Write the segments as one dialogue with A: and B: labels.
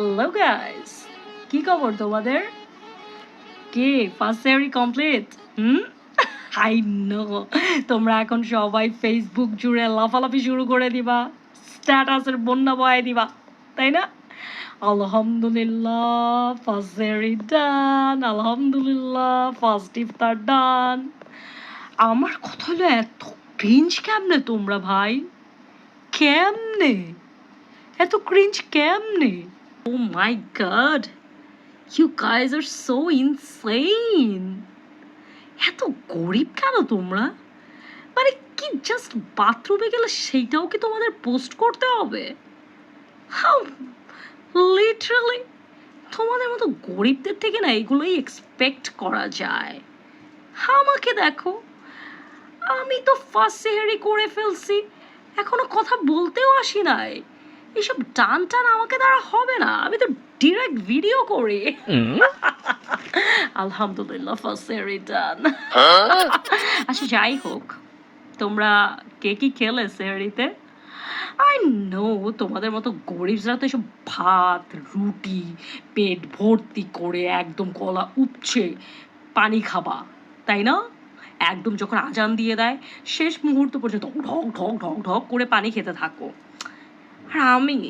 A: Hello guys, কি খবর তোমাদের? কি ফার্স্ট সেরি কমপ্লিট? আই নো তোমরা এখন সবাই ফেসবুক জুড়ে লাফালাফি শুরু করে দিবা, স্ট্যাটাসের বন্যা বয়ে দিবা, তাই না? আলহামদুলিল্লাহ ফার্স্ট সেরি ডান, আলহামদুলিল্লাহ ফার্স্ট ইফতার ডান। আমার কথা হলো এত ক্রিঞ্জ কেমনে তোমরা ভাই? কেমনে এত ক্রিঞ্জ কেমনে? Oh my god, you guys are so insane. এত গরিব কেন তোমরা? মানে কি জাস্ট বাথরুমে গেলে সেইটাও কি তোমাদের পোস্ট করতে হবে? হাউ লিটারালি তোমাদের মতো গরিবদের থেকে না এগুলোই এক্সপেক্ট করা যায়। আমাকে দেখো, আমি তো ফার্স্ট সেহরি করে ফেলছি, এখনো কথা বলতেও আসি নাই। এসব টান টান আমাকে দ্বারা হবে না, আমি তো ডিরেক্ট ভিডিও করি। আলহামদুলিল্লাহ ফার্স্ট সেহরি ডান। আচ্ছা যাই হোক, তোমরা কে কি খেলে সেহরিতে? আই নো তোমাদের মতো গরিবরা তো এসব ভাত রুটি পেট ভর্তি করে একদম গলা উপচে পানি খাবা, তাই না? একদম যখন আজান দিয়ে দেয় শেষ মুহূর্ত পর্যন্ত ঢক ঢক ঢক ঢক করে পানি খেতে থাকো। আর আমি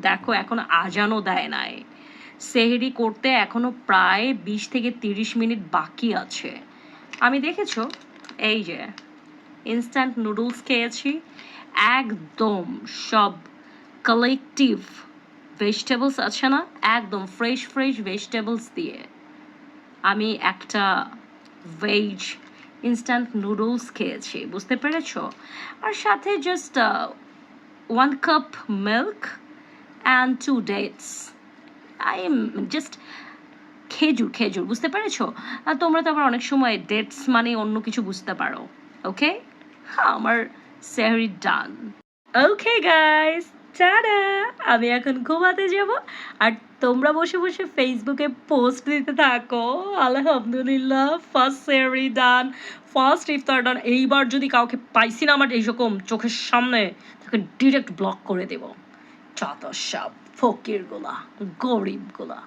A: দেখো এখন আজানও দেয় নাই, সেহরি করতে এখনো প্রায় 20 থেকে 30 মিনিট বাকি আছে। আমি দেখেছো এই যে ইনস্ট্যান্ট নুডলস খেয়েছি, একদম সব কালেকটিভ ভেজিটেবলস আছে না, একদম ফ্রেশ ফ্রেশ ভেজিটেবলস দিয়ে আমি একটা ভেজ ইনস্ট্যান্ট নুডলস খেয়েছি, বুঝতে পেরেছো? আর সাথে just 1 cup milk and 2 dates. I am just খেজুর খেজুর, বুঝতে পেরেছো? আর তোমরা তো আবার অনেক সময় ডেটস মানে অন্য কিছু বুঝতে পারো। ওকে, আমার সেহরি ডান। Okay guys, tata. আমি এখন ঘুমাতে যাব, আর তোমরা বসে বসে ফেসবুকে পোস্ট দিতে থাকো। আলহামদুলিল্লাহ ফার্স্ট সেহরি ডান, ফার্স্ট ইফতার ডান। এইবার যদি কাউকে পাইছি না আমার এইরকম চোখের সামনে, তাকে ডিরেক্ট ব্লক করে দেব। যত সব ফকিরগুলা, গরিবগুলা।